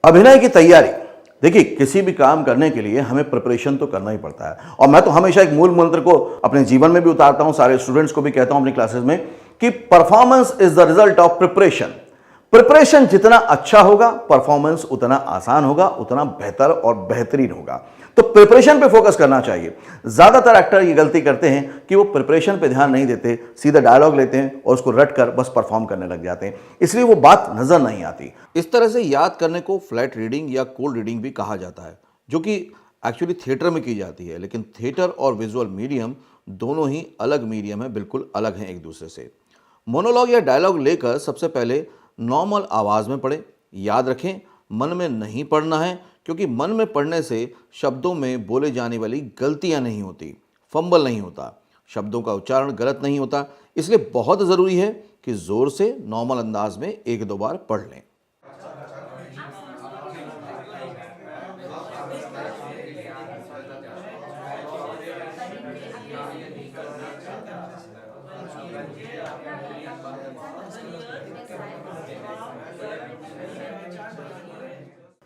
अभिनय की तैयारी। देखिए, किसी भी काम करने के लिए हमें प्रिपरेशन तो करना ही पड़ता है, और मैं तो हमेशा एक मूल मंत्र को अपने जीवन में भी उतारता हूं, सारे स्टूडेंट्स को भी कहता हूं अपनी क्लासेस में कि performance is the result of preparation. Preparation जितना अच्छा होगा, परफॉर्मेंस उतना आसान होगा, उतना बेहतर और बेहतरीन होगा। तो प्रिपरेशन पे फोकस करना चाहिए। ज्यादातर एक्टर ये गलती करते हैं कि वो प्रिपरेशन पे ध्यान नहीं देते, सीधा डायलॉग लेते हैं और उसको रट कर बस परफॉर्म करने लग जाते हैं, इसलिए वो बात नजर नहीं आती। इस तरह से याद करने को फ्लैट रीडिंग या कोल्ड रीडिंग भी कहा जाता है, जो कि एक्चुअली थिएटर में की जाती है। लेकिन थिएटर और विजुअल मीडियम दोनों ही अलग मीडियम है, बिल्कुल अलग हैं एक दूसरे से। मोनोलॉग या डायलॉग लेकर सबसे पहले नॉर्मल आवाज में पढ़ें। याद रखें, मन में नहीं पढ़ना है, क्योंकि मन में पढ़ने से शब्दों में बोले जाने वाली गलतियां नहीं होती, फंबल नहीं होता, शब्दों का उच्चारण गलत नहीं होता। इसलिए बहुत ज़रूरी है कि ज़ोर से नॉर्मल अंदाज में एक दो बार पढ़ लें।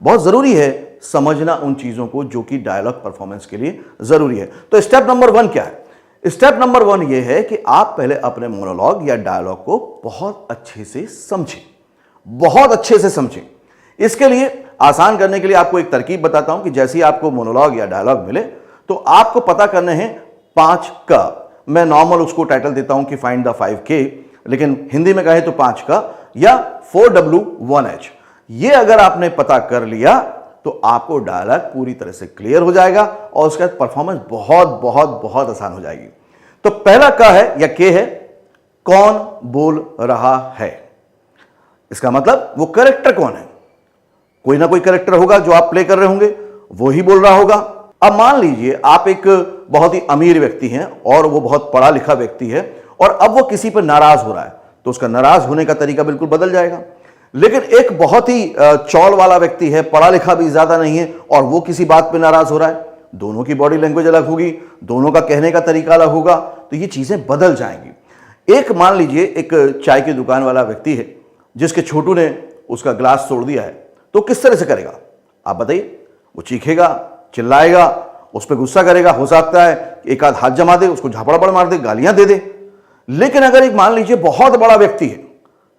बहुत ज़रूरी है समझना उन चीज़ों को जो कि डायलॉग परफॉर्मेंस के लिए ज़रूरी है। तो स्टेप नंबर 1 क्या है? स्टेप नंबर 1 ये है कि आप पहले अपने मोनोलॉग या डायलॉग को बहुत अच्छे से समझें, बहुत अच्छे से समझें। इसके लिए आसान करने के लिए आपको एक तरकीब बताता हूं कि जैसे ही आपको मोनोलॉग या डायलॉग मिले तो आपको पता करने हैं 5 क। मैं नॉर्मल उसको टाइटल देता हूं कि फाइंड द 5K, लेकिन हिंदी में कहें तो 5 क या 4W 1H। ये अगर आपने पता कर लिया तो आपको डायलॉग पूरी तरह से क्लियर हो जाएगा और उसके बाद परफॉर्मेंस बहुत बहुत बहुत आसान हो जाएगी। तो पहला क है या के है, कौन बोल रहा है। इसका मतलब वो कैरेक्टर कौन है। कोई ना कोई कैरेक्टर होगा जो आप प्ले कर रहे होंगे, वो ही बोल रहा होगा। अब मान लीजिए आप एक बहुत ही अमीर व्यक्ति हैं और वो बहुत पढ़ा लिखा व्यक्ति है, और अब वो किसी पर नाराज हो रहा है, तो उसका नाराज होने का तरीका बिल्कुल बदल जाएगा। लेकिन एक बहुत ही चौल वाला व्यक्ति है, पढ़ा लिखा भी ज्यादा नहीं है, और वो किसी बात पे नाराज हो रहा है, दोनों की बॉडी लैंग्वेज अलग होगी, दोनों का कहने का तरीका अलग होगा, तो ये चीजें बदल जाएंगी। एक मान लीजिए एक चाय की दुकान वाला व्यक्ति है जिसके छोटू ने उसका ग्लास तोड़ दिया है, तो किस तरह से करेगा आप बताइए? वो चीखेगा, चिल्लाएगा, उस पर गुस्सा करेगा, हो सकता है एक आध हाथ जमा दे, उसको झापड़ मार दे, गालियां दे दे। लेकिन अगर एक मान लीजिए बहुत बड़ा व्यक्ति है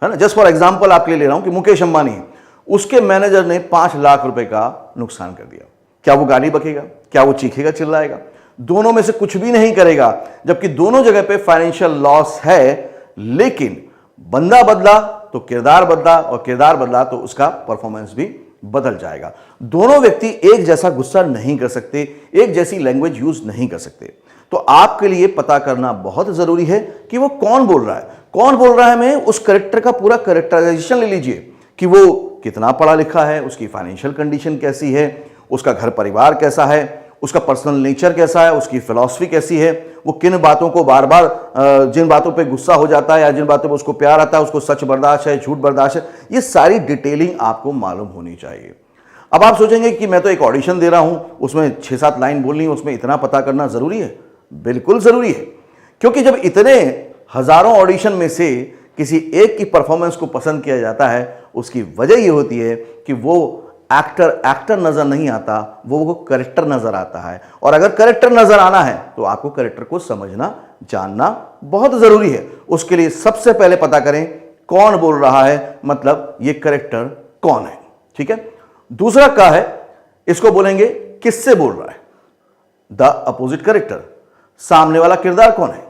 ना, जस्ट फॉर एग्जाम्पल आपके लिए ले रहा हूं कि मुकेश अंबानी है, उसके मैनेजर ने 5 लाख रुपए का नुकसान कर दिया, क्या वो गाली बकेगा? क्या वो चीखेगा, चिल्लाएगा? दोनों में से कुछ भी नहीं करेगा, जबकि दोनों जगह पे फाइनेंशियल लॉस है। लेकिन बंदा बदला तो किरदार बदला, और किरदार बदला तो उसका परफॉर्मेंस भी बदल जाएगा। दोनों व्यक्ति एक जैसा गुस्सा नहीं कर सकते, एक जैसी लैंग्वेज यूज नहीं कर सकते। तो आपके लिए पता करना बहुत जरूरी है कि वो कौन बोल रहा है। कौन बोल रहा है में उस कैरेक्टर का पूरा कैरेक्टराइजेशन ले लीजिए कि वो कितना पढ़ा लिखा है, उसकी फाइनेंशियल कंडीशन कैसी है, उसका घर परिवार कैसा है, उसका पर्सनल नेचर कैसा है, उसकी फिलॉसफी कैसी है, वो किन बातों को बार बार जिन बातों पे गुस्सा हो जाता है या जिन बातों पे उसको प्यार आता है, उसको सच बर्दाश्त है, झूठ बर्दाश्त है। ये सारी डिटेलिंग आपको मालूम होनी चाहिए। अब आप सोचेंगे कि मैं तो एक ऑडिशन दे रहा हूं, उसमें 6-7 लाइन बोलनी है, उसमें इतना पता करना जरूरी है? बिल्कुल जरूरी है, क्योंकि जब इतने हजारों ऑडिशन में से किसी एक की परफॉर्मेंस को पसंद किया जाता है, उसकी वजह यह होती है कि वो एक्टर नजर नहीं आता, वो कैरेक्टर नजर आता है। और अगर कैरेक्टर नजर आना है तो आपको कैरेक्टर को समझना, जानना बहुत जरूरी है। उसके लिए सबसे पहले पता करें कौन बोल रहा है, मतलब ये कैरेक्टर कौन है। ठीक है। दूसरा क्या है, इसको बोलेंगे किससे बोल रहा है, द अपोजिट कैरेक्टर, सामने वाला किरदार कौन है।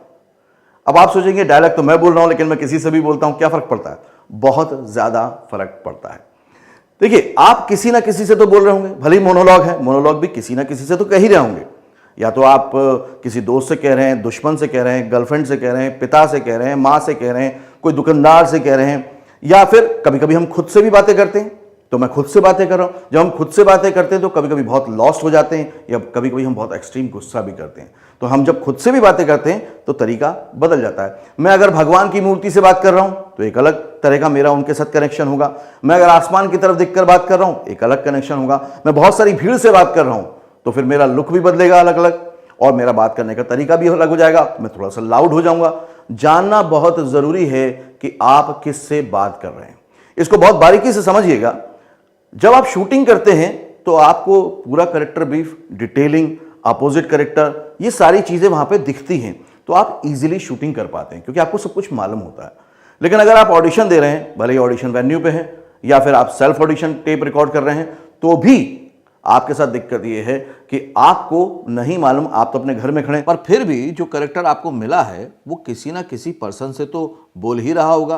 अब आप सोचेंगे डायलॉग तो मैं बोल रहा हूं, लेकिन मैं किसी से भी बोलता हूं, क्या फर्क पड़ता है? बहुत ज्यादा फर्क पड़ता है। देखिए, आप किसी ना किसी से तो बोल रहे होंगे, भले ही मोनोलॉग है, मोनोलॉग भी किसी ना किसी से तो कह ही रहे होंगे। या तो आप किसी दोस्त से कह रहे हैं, दुश्मन से कह रहे हैं, गर्लफ्रेंड से कह रहे हैं, पिता से कह रहे हैं, माँ से कह रहे हैं, कोई दुकानदार से कह रहे हैं, या फिर कभी कभी हम खुद से भी बातें करते हैं। तो मैं खुद से बातें कर रहा हूं। जब हम खुद से बातें करते हैं तो कभी कभी बहुत लॉस्ट हो जाते हैं, या कभी कभी हम बहुत एक्सट्रीम गुस्सा भी करते हैं। तो हम जब खुद से भी बातें करते हैं तो तरीका बदल जाता है। मैं अगर भगवान की मूर्ति से बात कर रहा हूं तो एक अलग तरह का मेरा उनके साथ कनेक्शन होगा। मैं अगर आसमान की तरफ देखकर बात कर रहा हूं, एक अलग कनेक्शन होगा। मैं बहुत सारी भीड़ से बात कर रहा हूं तो फिर मेरा लुक भी बदलेगा अलग अलग, और मेरा बात करने का तरीका भी अलग हो जाएगा। मैं थोड़ा सा लाउड हो जाऊंगा। जानना बहुत जरूरी है कि आप किससे बात कर रहे हैं। इसको बहुत बारीकी से समझिएगा। जब आप शूटिंग करते हैं तो आपको पूरा character brief, detailing, opposite character, ये सारी चीजें वहां पे दिखती हैं, तो आप इजीली शूटिंग कर पाते हैं क्योंकि आपको सब कुछ मालूम होता है। लेकिन अगर आप ऑडिशन दे रहे हैं, भले ही ऑडिशन वेन्यू पे है या फिर आप सेल्फ ऑडिशन टेप रिकॉर्ड कर रहे हैं, तो भी आपके साथ दिक्कत यह है कि आपको नहीं मालूम, आप तो अपने घर में खड़े हैं, पर फिर भी जो कैरेक्टर आपको मिला है वो किसी ना किसी पर्सन से तो बोल ही रहा होगा,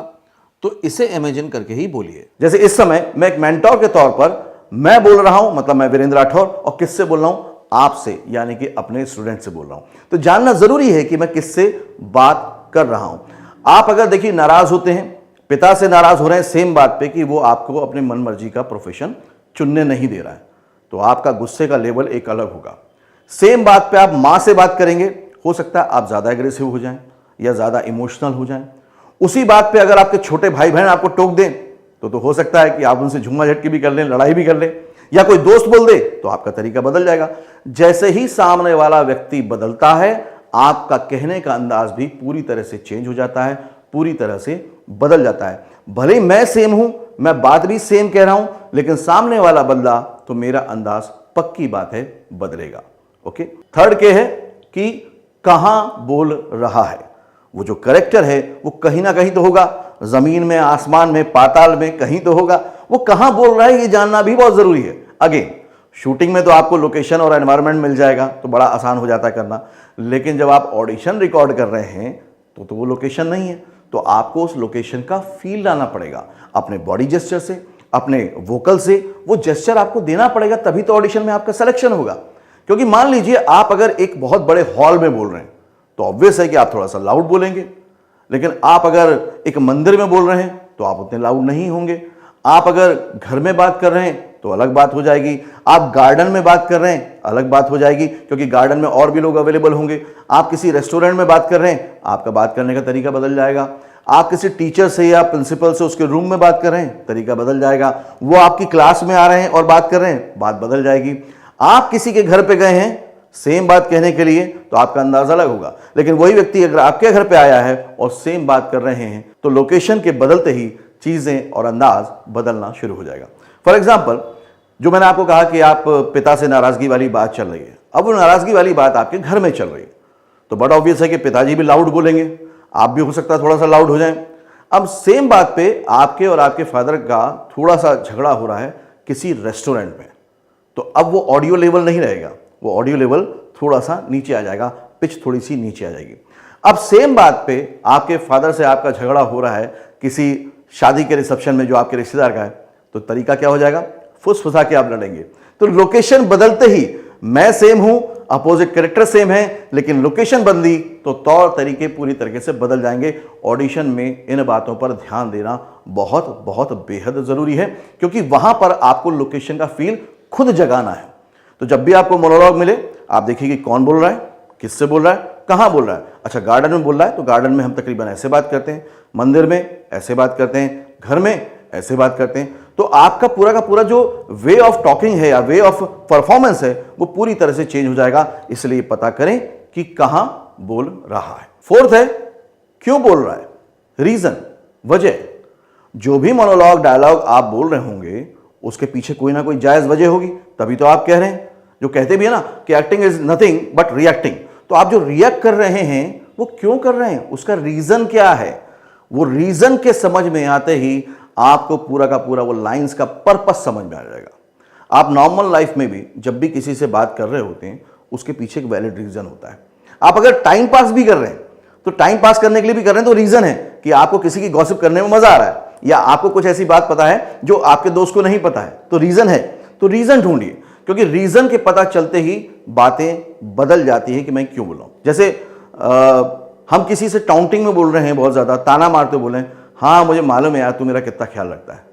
तो इसे इमेजिन करके ही बोलिए। जैसे इस समय मैं एक मेंटोर के तौर पर मैं बोल रहा हूं, मतलब मैं वीरेंद्र राठौर, और किससे बोल रहा हूं? आपसे, यानी कि अपने स्टूडेंट से बोल रहा हूं। तो जानना जरूरी है कि मैं किससे बात कर रहा हूं। आप अगर देखिए नाराज होते हैं, पिता से नाराज हो रहे हैं सेम बात पे कि वो आपको अपने मन मर्जी का प्रोफेशन चुनने नहीं दे रहा है, तो आपका गुस्से का लेवल एक अलग होगा। सेम बात पे आप मां से बात करेंगे, हो सकता है आप ज्यादा एग्रेसिव हो जाएं या ज्यादा इमोशनल हो जाएं। उसी बात पे अगर आपके छोटे भाई बहन आपको टोक दें तो हो सकता है कि आप उनसे झुम्मा झटकी भी कर लें, लड़ाई भी कर लें, या कोई दोस्त बोल दे तो आपका तरीका बदल जाएगा। जैसे ही सामने वाला व्यक्ति बदलता है, आपका कहने का अंदाज भी पूरी तरह से चेंज हो जाता है, पूरी तरह से बदल जाता है। भले ही मैं सेम हूं, मैं बात भी सेम कह रहा हूं, लेकिन सामने वाला बदला तो मेरा अंदाज पक्की बात है बदलेगा। ओके। थर्ड के है कि कहां बोल रहा है। वो जो कैरेक्टर है वो कहीं ना कहीं तो होगा, जमीन में, आसमान में, पाताल में, कहीं तो होगा। वो कहां बोल रहा है ये जानना भी बहुत जरूरी है। अगेन, शूटिंग में तो आपको लोकेशन और एनवायरनमेंट मिल जाएगा तो बड़ा आसान हो जाता है करना, लेकिन जब आप ऑडिशन रिकॉर्ड कर रहे हैं तो वो लोकेशन नहीं है, तो आपको उस लोकेशन का फील लाना पड़ेगा अपने बॉडी जेस्चर से, अपने वोकल से। वो जेस्चर आपको देना पड़ेगा, तभी तो ऑडिशन में आपका सिलेक्शन होगा। क्योंकि मान लीजिए आप अगर एक बहुत बड़े हॉल में बोल रहे हैं तो ऑब्वियस है कि आप थोड़ा सा लाउड बोलेंगे, लेकिन आप अगर एक मंदिर में बोल रहे हैं तो आप उतने लाउड नहीं होंगे। आप अगर घर में बात कर रहे हैं तो अलग बात हो जाएगी, आप गार्डन में बात कर रहे हैं अलग बात हो जाएगी, क्योंकि गार्डन में और भी लोग अवेलेबल होंगे। आप किसी रेस्टोरेंट में बात कर रहे हैं, आपका बात करने का तरीका बदल जाएगा। आप किसी टीचर से या प्रिंसिपल से उसके रूम में बात कर रहे हैं, तरीका बदल जाएगा। वो आपकी क्लास में आ रहे हैं और बात कर रहे हैं, बात बदल जाएगी। आप किसी के घर पे गए हैं सेम बात कहने के लिए तो आपका अंदाज अलग होगा, लेकिन वही व्यक्ति अगर आपके घर पे आया है और सेम बात कर रहे हैं तो लोकेशन के बदलते ही चीजें और अंदाज बदलना शुरू हो जाएगा। फॉर एग्जाम्पल, जो मैंने आपको कहा कि आप पिता से नाराजगी वाली बात चल रही है, अब वो नाराजगी वाली बात आपके घर में चल रही है, तो बड़ा ऑब्वियस है कि पिताजी भी लाउड बोलेंगे, आप भी हो सकता है थोड़ा सा लाउड हो जाए। अब सेम बात पे आपके और आपके फादर का थोड़ा सा झगड़ा हो रहा है किसी रेस्टोरेंट में, तो अब वो ऑडियो लेवल नहीं रहेगा, वो ऑडियो लेवल थोड़ा सा नीचे आ जाएगा, पिच थोड़ी सी नीचे आ जाएगी। अब सेम बात पे आपके फादर से आपका झगड़ा हो रहा है किसी शादी के रिसेप्शन में जो आपके रिश्तेदार का है, तो तरीका क्या हो जाएगा? फुसफुसा के आप लड़ेंगे। तो लोकेशन बदलते ही मैं सेम हूं, अपोजिट कैरेक्टर सेम है, लेकिन लोकेशन बदली तो तौर तरीके पूरी तरीके से बदल जाएंगे। ऑडिशन में इन बातों पर ध्यान देना बहुत बहुत बेहद जरूरी है, क्योंकि वहां पर आपको लोकेशन का फील खुद जगाना है। तो जब भी आपको मोनोलॉग मिले, आप देखिए कि कौन बोल रहा है, किससे बोल रहा है, कहां बोल रहा है। अच्छा, गार्डन में बोल रहा है तो गार्डन में हम तकरीबन ऐसे बात करते हैं, मंदिर में ऐसे बात करते हैं, घर में ऐसे बात करते हैं। तो आपका पूरा का पूरा जो वे ऑफ टॉकिंग है या वे ऑफ परफॉर्मेंस है वो पूरी तरह से चेंज हो जाएगा। इसलिए पता करें कि कहां बोल रहा है। फोर्थ है, क्यों बोल रहा है, रीजन, वजह। जो भी मोनोलॉग डायलॉग आप बोल रहे होंगे उसके पीछे कोई ना कोई जायज वजह होगी, तभी तो आप कह रहे हैं। जो कहते भी है ना कि acting is nothing but reacting, तो आप जो रिएक्ट कर रहे हैं वो क्यों कर रहे हैं, उसका रीजन क्या है। वो रीजन के समझ में आते ही आपको पूरा का पूरा वो लाइंस का पर्पस समझ में आ जाएगा। आप नॉर्मल लाइफ में भी जब भी किसी से बात कर रहे होते हैं उसके पीछे एक वैलिड रीजन होता है। आप अगर टाइम पास भी कर रहे हैं तो टाइम पास करने के लिए भी कर रहे हैं तो रीजन है कि आपको किसी की गॉसिप करने में मजा आ रहा है, या आपको कुछ ऐसी बात पता है जो आपके दोस्त को नहीं पता है, तो रीजन है। तो रीजन ढूंढिए, क्योंकि रीजन के पता चलते ही बातें बदल जाती है कि मैं क्यों बोल रहा हूं। जैसे हम किसी से टाउंटिंग में बोल रहे हैं, बहुत ज्यादा ताना मारते बोले, हाँ मुझे मालूम है यार तू मेरा कितना ख्याल रखता है।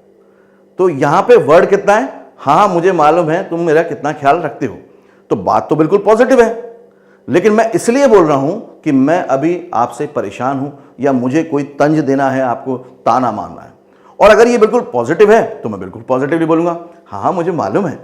तो यहां पे वर्ड कितना है, हाँ मुझे मालूम है तुम मेरा कितना ख्याल रखते हो। तो बात तो बिल्कुल पॉजिटिव है, लेकिन मैं इसलिए बोल रहा हूं कि मैं अभी आपसे परेशान हूं या मुझे कोई तंज देना है, आपको ताना मारना है। और अगर ये बिल्कुल पॉजिटिव है तो मैं बिल्कुल पॉजिटिवली बोलूंगा, हाँ मुझे मालूम है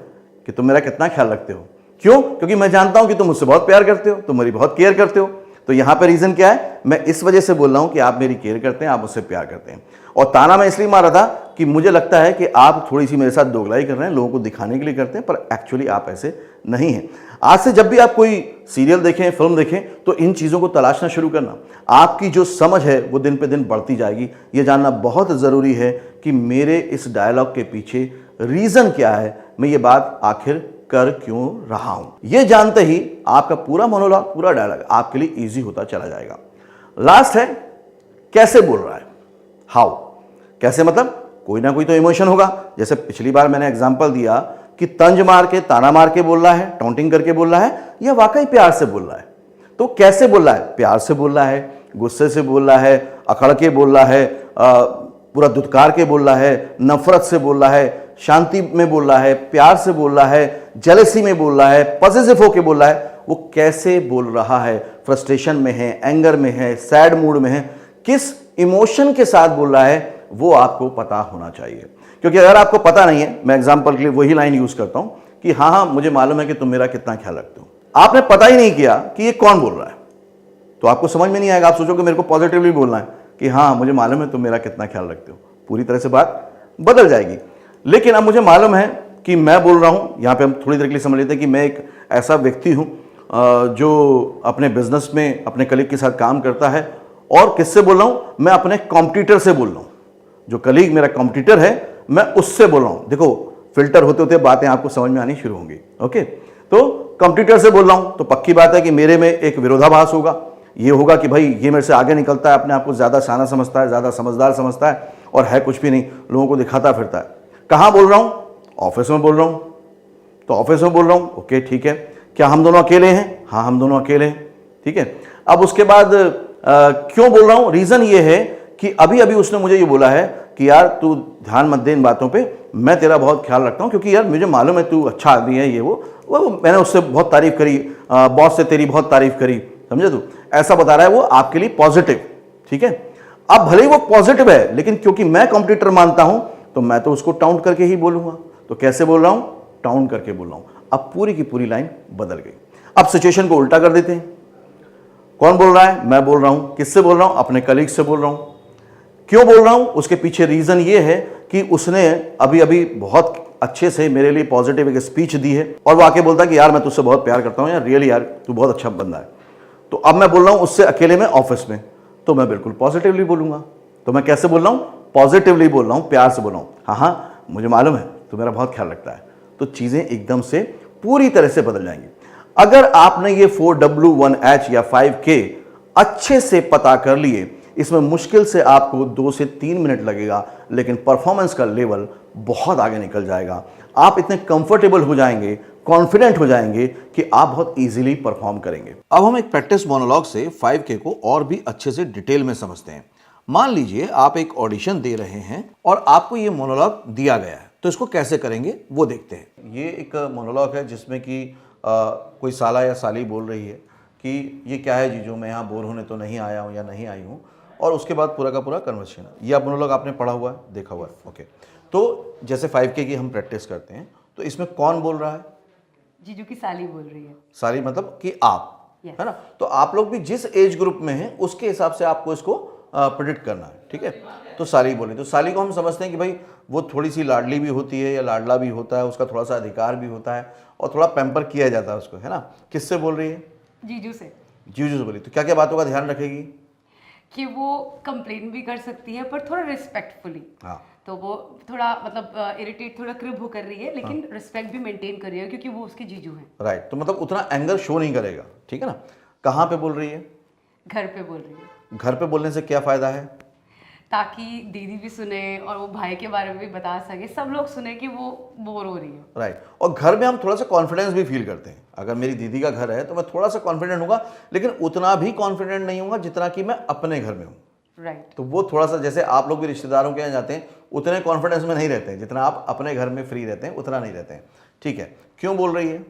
कि तुम मेरा कितना ख्याल रखते हो। क्यों? क्योंकि मैं जानता हूं कि तुम मुझसे बहुत प्यार करते हो, तुम मेरी बहुत केयर करते हो। तो यहां पे रीजन क्या है, मैं इस वजह से बोल रहा हूं कि आप मेरी केयर करते हैं, आप मुझसे प्यार करते हैं। और ताना मैं इसलिए मार रहा था कि मुझे लगता है कि आप थोड़ी सी मेरे साथ दोगलाई कर रहे हैं, लोगों को दिखाने के लिए करते हैं, पर एक्चुअली आप ऐसे नहीं हैं। आज से जब भी आप कोई सीरियल देखें, फिल्म देखें, तो इन चीज़ों को तलाशना शुरू करना। आपकी जो समझ है वो दिन पे दिन बढ़ती जाएगी। ये जानना बहुत ज़रूरी है कि मेरे इस डायलॉग के पीछे रीज़न क्या है, मैं ये बात आखिर कर क्यों रहा हूं। ये जानते ही आपका पूरा मोनोलॉग, पूरा डायलॉग आपके लिए ईजी होता चला जाएगा। लास्ट है कैसे बोल रहा है, हाउ। कैसे मतलब कोई ना कोई तो इमोशन होगा। जैसे पिछली बार मैंने एग्जांपल दिया कि तंज मार के, ताना मार के बोल रहा है, टॉन्टिंग करके बोल रहा है, या वाकई प्यार से बोल रहा है। तो कैसे बोल रहा है, प्यार से बोल रहा है, गुस्से से बोल रहा है, अकड़ के बोल रहा है, पूरा दुत्कार के बोल रहा है, नफरत से बोल रहा है, शांति में बोल रहा है, प्यार से बोल रहा है, जेलसी में बोल रहा है, पॉजिटिव होके बोल रहा है। वो कैसे बोल रहा है, फ्रस्ट्रेशन में है, एंगर में है, सैड मूड में है, किस इमोशन के साथ बोल रहा है, वो आपको पता होना चाहिए। क्योंकि अगर आपको पता नहीं है, मैं एग्जांपल के लिए वही लाइन यूज करता हूं कि हाँ मुझे मालूम है कि तुम मेरा कितना ख्याल रखते हो। आपने पता ही नहीं किया कि ये कौन बोल रहा है, तो आपको समझ में नहीं आएगा। आप सोचोगे मेरे को पॉजिटिवली बोलना है कि हाँ मुझे मालूम है तुम मेरा कितना ख्याल रखते हो, पूरी तरह से बात बदल जाएगी। लेकिन अब मुझे मालूम है कि मैं बोल रहा हूं, यहां पे हम थोड़ी देर के लिए समझ लेते हैं कि मैं एक ऐसा व्यक्ति हूं जो अपने बिजनेस में अपने कलीग के साथ काम करता है। और किससे बोल रहा हूं, मैं अपने कॉम्पिटिटर से बोल रहा हूं। जो कलीग मेरा कॉम्पिटिटर है, मैं उससे बोल रहा हूं। देखो फिल्टर होते होते बातें आपको समझ में आनी शुरू होंगी। ओके, तो कॉम्पिटिटर से बोल रहा हूं तो पक्की बात है कि मेरे में एक विरोधाभास होगा। ये होगा कि भाई ये मेरे से आगे निकलता है, अपने आप को ज्यादा शाना समझता है, ज्यादा समझदार समझता है, और है कुछ भी नहीं, लोगों को दिखाता फिरता है। कहां बोल रहा हूं, ऑफिस में बोल रहा हूं। तो ऑफिस में बोल रहा हूं, ओके ठीक है। क्या हम दोनों अकेले हैं? हाँ हम दोनों अकेले हैं, ठीक है। अब उसके बाद क्यों बोल रहा हूं, रीजन ये है कि अभी अभी उसने मुझे ये बोला है कि यार तू ध्यान मत दे इन बातों पे, मैं तेरा बहुत ख्याल रखता हूं, क्योंकि यार मुझे मालूम है तू अच्छा आदमी है, ये वो मैंने उससे बहुत तारीफ करी, बॉस से तेरी बहुत तारीफ करी, समझे तू, ऐसा बता रहा है वो आपके लिए पॉजिटिव, ठीक है। अब भले ही वो पॉजिटिव है, लेकिन क्योंकि मैं कॉम्पिटिटर मानता हूं तो मैं तो उसको टाउंट करके ही बोलूंगा। तो कैसे बोल रहा हूं, टाउंट करके बोल रहा हूं। अब पूरी की पूरी लाइन बदल गई। अब सिचुएशन को उल्टा कर देते हैं। कौन बोल रहा है, मैं बोल रहा हूं। किससे बोल रहा हूं, अपने कलीग से बोल रहा हूं। क्यों बोल रहा हूं, उसके पीछे रीजन ये है कि उसने अभी अभी बहुत अच्छे से मेरे लिए पॉजिटिव एक स्पीच दी है, और वो आके बोलता है कि यार मैं तुझसे बहुत प्यार करता हूं, यार रियली यार तू बहुत अच्छा बंदा है। तो अब मैं बोल रहा हूं उससे अकेले में ऑफिस में, तो मैं बिल्कुल पॉजिटिवली बोलूंगा। तो मैं कैसे बोल रहा हूं, पॉजिटिवली बोल रहा हूं, प्यार से बोल रहा हूं। हाँ हाँ मुझे मालूम है तू मेरा बहुत ख्याल रखता है। तो चीजें एकदम से पूरी तरह से बदल जाएंगी। अगर आपने ये 4W1H या 5K अच्छे से पता कर लिए, इसमें मुश्किल से आपको 2 से 3 मिनट लगेगा, लेकिन परफॉर्मेंस का लेवल बहुत आगे निकल जाएगा। आप इतने कंफर्टेबल हो जाएंगे, कॉन्फिडेंट हो जाएंगे कि आप बहुत इजीली परफॉर्म करेंगे। अब हम एक प्रैक्टिस मोनोलॉग से 5K को और भी अच्छे से डिटेल में समझते हैं। मान लीजिए आप एक ऑडिशन दे रहे हैं और आपको ये मोनोलॉग दिया गया है, तो इसको कैसे करेंगे वो देखते हैं। ये एक मोनोलॉग है जिसमें कि कोई साला या साली बोल रही है कि ये क्या है जीजू, मैं यहाँ बोर होने तो नहीं आया हूँ या नहीं आई हूँ, और उसके बाद पूरा का पूरा कन्वर्सेशन है। ये मोनोलॉग आपने पढ़ा हुआ है, देखा हुआ है, ओके। तो जैसे 5K की हम प्रैक्टिस करते हैं, तो इसमें कौन बोल रहा है, जीजू की साली बोल रही है। साली मतलब कि आप, है ना। तो आप लोग भी जिस एज ग्रुप में हैं उसके हिसाब से आपको इसको प्रेडिक्ट करना है, ठीक है। तो साली बोली, तो साली को हम समझते हैं कि भाई वो थोड़ी सी लाडली भी होती है या लाडला भी होता है, उसका थोड़ा सा अधिकार भी होता है और थोड़ा पैम्पर किया जाता है उसको, है ना। किससे बोल रही है, जीजू से। जीजू से बोली। तो क्या क्या बातों का ध्यान रखेगी, कि वो कंप्लेन भी कर सकती है पर थोड़ा रिस्पेक्टफुली। हाँ, तो वो थोड़ा मतलब इरिटेट, थोड़ा क्रिब हो कर रही है, लेकिन रिस्पेक्ट भी मेंटेन कर रही है क्योंकि वो उसके जीजू हैं। राइट। तो मतलब उतना एंगर शो नहीं करेगा, ठीक है ना। कहाँ पे बोल रही है, घर पे बोल रही है। घर पे बोलने से क्या फायदा है, ताकि दीदी भी सुने और वो भाई के बारे में भी बता सके, सब लोग सुने कि वो बोर हो रही है। राइट। और घर में हम थोड़ा सा कॉन्फिडेंस भी फील करते हैं। अगर मेरी दीदी का घर है तो मैं थोड़ा सा कॉन्फिडेंट होगा, लेकिन उतना भी कॉन्फिडेंट नहीं होगा जितना कि मैं अपने घर में हूँ। राइट। तो वो थोड़ा सा, जैसे आप लोग भी रिश्तेदारों के यहाँ जाते हैं उतने कॉन्फिडेंस में नहीं रहते हैं जितना आप अपने घर में फ्री रहते हैं, उतना नहीं रहते हैं, ठीक है। क्यों बोल रही है,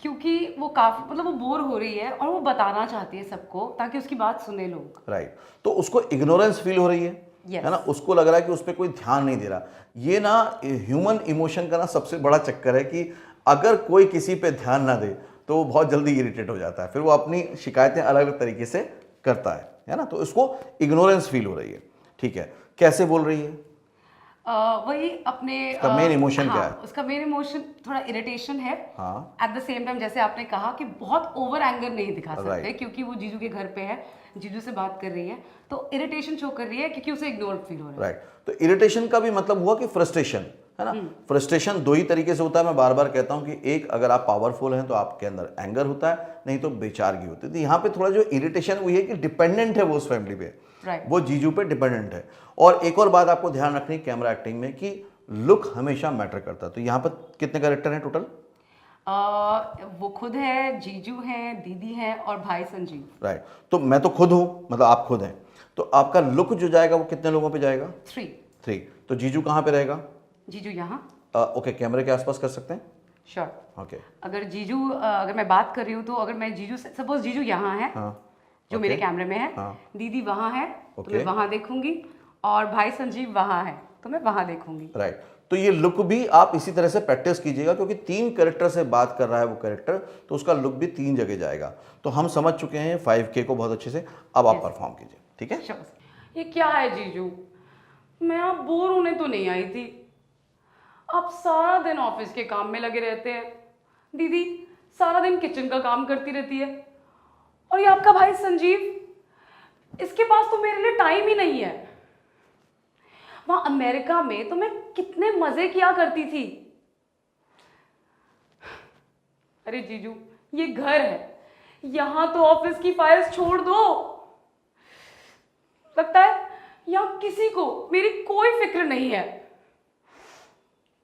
क्योंकि वो काफी मतलब वो बोर हो रही है और वो बताना चाहती है सबको ताकि उसकी बात सुने लोग। राइट। तो उसको इग्नोरेंस फील हो रही है, Yes. है ना। उसको लग रहा है कि उस पर कोई ध्यान नहीं दे रहा। ये ना ह्यूमन इमोशन का ना सबसे बड़ा चक्कर है कि अगर कोई किसी पे ध्यान ना दे तो वो बहुत जल्दी इरिटेट हो जाता है, फिर वो अपनी शिकायतें अलग अलग तरीके से करता है ना। तो उसको इग्नोरेंस फील हो रही है, ठीक है। कैसे बोल रही है, वही अपने उसका main emotion क्या है? उसका मेन इमोशन थोड़ा इरिटेशन है। हाँ। एट द सेम टाइम जैसे आपने कहा कि बहुत ओवर एंगर नहीं दिखा सकते Right. क्योंकि वो जीजू के घर पे है, जीजू से बात कर रही है, तो इरिटेशन शो कर रही है क्योंकि उसे इग्नोर फील हो रहा है। राइट तो इरिटेशन का भी मतलब हुआ कि फ्रस्ट्रेशन, है ना। फ्रस्ट्रेशन दो ही तरीके से होता है, मैं बार बार कहता हूं कि एक, अगर आप पावरफुल हैं तो आपके अंदर एंगर होता है, नहीं तो बेचारगी होती है। तो यहाँ पे थोड़ा जो इरिटेशन हुई है कि डिपेंडेंट है वो उस फैमिली पे, Right. वो जीजू पे डिपेंडेंट है। और एक और बात आपको ध्यान रखनी है कैमरा एक्टिंग में कि लुक हमेशा मैटर करता है। तो यहाँ पर कितने कैरेक्टर हैं टोटल? वो खुद है, जीजू हैं, दीदी हैं और भाई संजीव। राइट तो मैं तो खुद हूं, मतलब आप खुद हैं, तो आपका लुक जो जाएगा वो कितने लोगों पे जाएगा? 3। तो जीजू कहाँ पे रहेगा? जीजू यहाँ। ओके, कैमरे के आसपास कर सकते हैं। श्योर। ओके। अगर जीजू अगर मैं बात कर रही हूँ तो अगर मैं जीजू से सपोज जीजू यहाँ है, हाँ। जो मेरे कैमरे में है, हाँ। दीदी वहाँ है तो Okay. मैं वहाँ देखूंगी, और भाई संजीव वहाँ है तो मैं वहाँ देखूंगी। राइट तो ये लुक भी आप इसी तरह से प्रैक्टिस कीजिएगा, क्योंकि 3 कैरेक्टर से बात कर रहा है वो कैरेक्टर, तो उसका लुक भी 3 जगह जाएगा। तो हम समझ चुके हैं 5K को बहुत अच्छे से। अब आप परफॉर्म कीजिए, ठीक है? Sure. ये क्या है जीजू, मैं आप बोर होने तो नहीं आई थी, आप सारा दिन ऑफिस के काम में लगे रहते हैं, दीदी सारा दिन किचन का काम करती रहती है, और ये आपका भाई संजीव, इसके पास तो मेरे लिए टाइम ही नहीं है। वहां अमेरिका में तो मैं कितने मजे किया करती थी। अरे जीजू ये घर है, यहां तो ऑफिस की फाइल्स छोड़ दो। लगता है यहां किसी को मेरी कोई फिक्र नहीं है।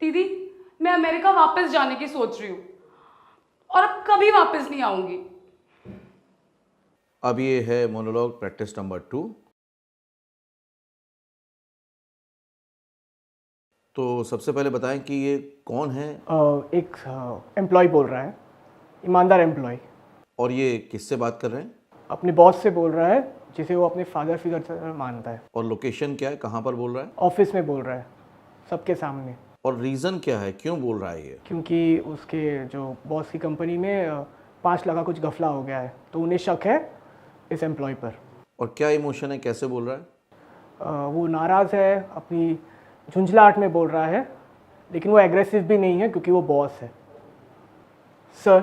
दीदी मैं अमेरिका वापस जाने की सोच रही हूं और अब कभी वापस नहीं आऊंगी। अब ये है मोनोलॉग प्रैक्टिस नंबर 2। तो सबसे पहले बताएं कि ये कौन है एक एम्प्लॉय बोल रहा है, ईमानदार एम्प्लॉय। और ये किससे बात कर रहे हैं? अपने बॉस से बोल रहा है, जिसे वो अपने फादर फिगर से मानता है। और लोकेशन क्या है, कहाँ पर बोल रहा है? ऑफिस में बोल रहा है, सबके सामने। और रीज़न क्या है, क्यों बोल रहा है ये? क्योंकि उसके जो बॉस की कंपनी में 5 लाख का कुछ गफला हो गया है, तो उन्हें शक है इस एम्प्लॉय पर। और क्या इमोशन है, कैसे बोल रहा है? वो नाराज़ है, अपनी झुंझलाहट में बोल रहा है, लेकिन वो एग्रेसिव भी नहीं है क्योंकि वो बॉस है। सर,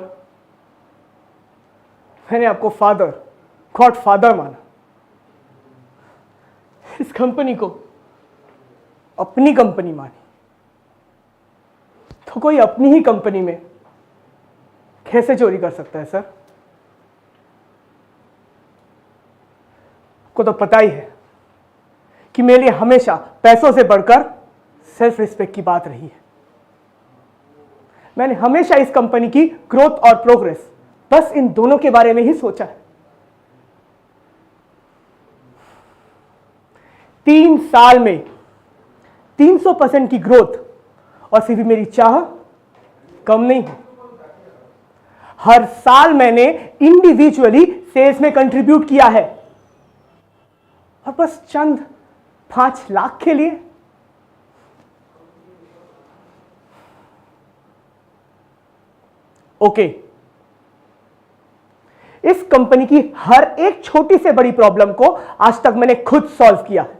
मैंने आपको फादर, गॉड फादर माना, इस कंपनी को अपनी कंपनी मानी, तो कोई अपनी ही कंपनी में कैसे चोरी कर सकता है सर? आपको तो पता ही है कि मेरे लिए हमेशा पैसों से बढ़कर सेल्फ रिस्पेक्ट की बात रही है। मैंने हमेशा इस कंपनी की ग्रोथ और प्रोग्रेस, बस इन दोनों के बारे में ही सोचा है। 3 साल में 300% की ग्रोथ, और फिर भी मेरी चाह कम नहीं हुई। हर साल मैंने इंडिविजुअली सेल्स में कंट्रीब्यूट किया है, और बस चंद 5 लाख के लिए। ओके, इस कंपनी की हर एक छोटी से बड़ी प्रॉब्लम को आज तक मैंने खुद सॉल्व किया है,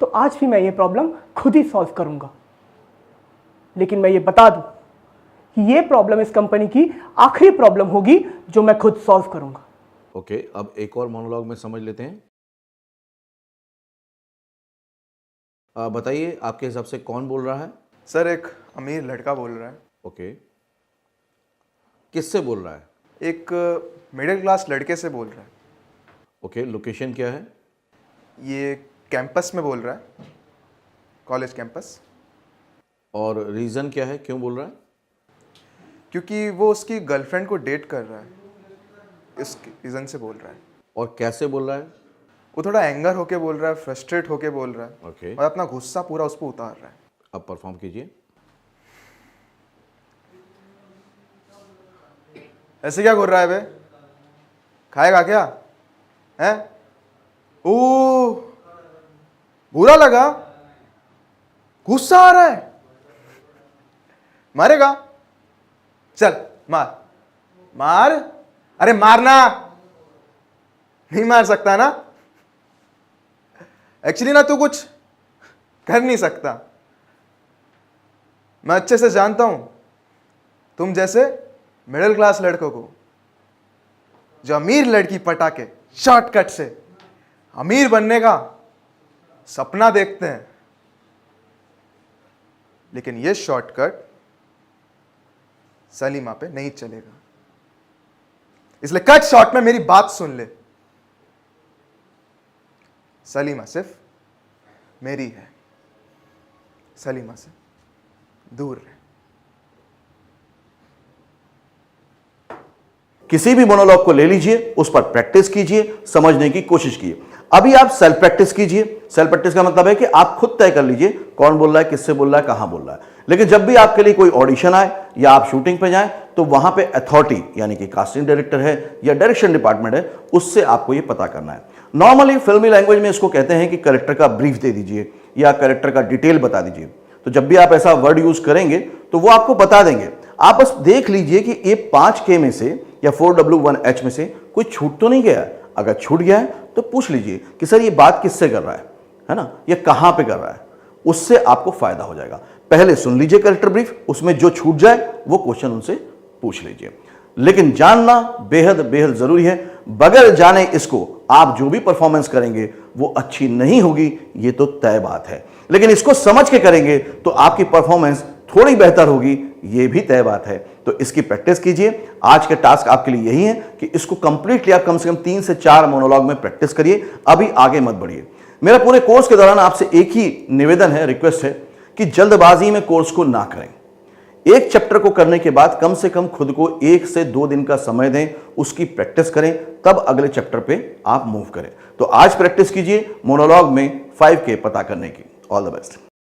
तो आज भी मैं ये प्रॉब्लम खुद ही सॉल्व करूंगा। लेकिन मैं ये बता दूं कि ये प्रॉब्लम इस कंपनी की आखिरी प्रॉब्लम होगी जो मैं खुद सॉल्व करूंगा। ओके, अब एक और मोनोलॉग में समझ लेते हैं। बताइए आपके हिसाब से कौन बोल रहा है? सर एक अमीर लड़का बोल रहा है। ओके, किससे बोल रहा है? एक मिडिल क्लास लड़के से बोल रहा है। ओके, लोकेशन क्या है? ये कैंपस में बोल रहा है, कॉलेज कैंपस। और रीज़न क्या है, क्यों बोल रहा है? क्योंकि वो उसकी गर्लफ्रेंड को डेट कर रहा है, इस रीज़न से बोल रहा है। और कैसे बोल रहा है? वो थोड़ा एंगर होके बोल रहा है, फ्रस्ट्रेट होके बोल रहा है, ओके, और अपना गुस्सा पूरा उस पर उतार रहा है। अब परफॉर्म कीजिए। ऐसे क्या कर रहा है बे? खाएगा क्या? हैं? ओ, बुरा लगा? गुस्सा आ रहा है? मारेगा? चल मार, मार। अरे मारना नहीं मार सकता ना? एक्चुअली ना तू कुछ कर नहीं सकता। मैं अच्छे से जानता हूं तुम जैसे मिडिल क्लास लड़कों को जो अमीर लड़की पटा के शॉर्टकट से अमीर बनने का सपना देखते हैं, लेकिन ये शॉर्टकट सलीमा पे नहीं चलेगा। इसलिए कट शॉर्ट में मेरी बात सुन ले। सलीमा सिर्फ मेरी है, सलीमा से दूर रहे। किसी भी मोनोलॉग को ले लीजिए, उस पर प्रैक्टिस कीजिए, समझने की कोशिश कीजिए। अभी आप सेल्फ प्रैक्टिस कीजिए। सेल्फ प्रैक्टिस का मतलब है कि आप खुद तय कर लीजिए कौन बोल रहा है, किससे बोल रहा है, कहां बोल रहा है। लेकिन जब भी आपके लिए कोई ऑडिशन आए या आप शूटिंग पे जाएं, तो वहां पे अथॉरिटी यानी कि कास्टिंग डायरेक्टर है या डायरेक्शन डिपार्टमेंट है, उससे आपको ये पता करना है। नॉर्मली फिल्मी लैंग्वेज में इसको कहते हैं कि कैरेक्टर का ब्रीफ दे दीजिए या कैरेक्टर का डिटेल बता दीजिए। तो जब भी आप ऐसा वर्ड यूज करेंगे तो वो आपको बता देंगे। आप बस देख लीजिए कि ये 5K में से या 4W1H में से कोई छूट तो नहीं गया है। अगर छूट गया है तो पूछ लीजिए कि सर ये बात किससे कर रहा है ना, ये कहां पे कर रहा है। उससे आपको फायदा हो जाएगा। पहले सुन लीजिए कैरेक्टर ब्रीफ, उसमें जो छूट जाए वो क्वेश्चन उनसे पूछ लीजिए। लेकिन जानना बेहद बेहद जरूरी है। बगैर जाने इसको आप जो भी परफॉर्मेंस करेंगे वो अच्छी नहीं होगी, ये तो तय बात है। लेकिन इसको समझ के करेंगे तो आपकी परफॉर्मेंस थोड़ी बेहतर होगी, ये भी तय बात है। तो इसकी प्रैक्टिस कीजिए। आज का टास्क आपके लिए यही है कि इसको कंप्लीटली आप कम से कम 3 से 4 मोनोलॉग में प्रैक्टिस करिए। अभी आगे मत बढ़िए। मेरा पूरे कोर्स के दौरान आपसे एक ही निवेदन है, रिक्वेस्ट है कि जल्दबाजी में कोर्स को ना करें। एक चैप्टर को करने के बाद कम से कम खुद को 1 से 2 दिन का समय दें, उसकी प्रैक्टिस करें, तब अगले चैप्टर पे आप मूव करें। तो आज प्रैक्टिस कीजिए मोनोलॉग में 5K पता करने की। All the best.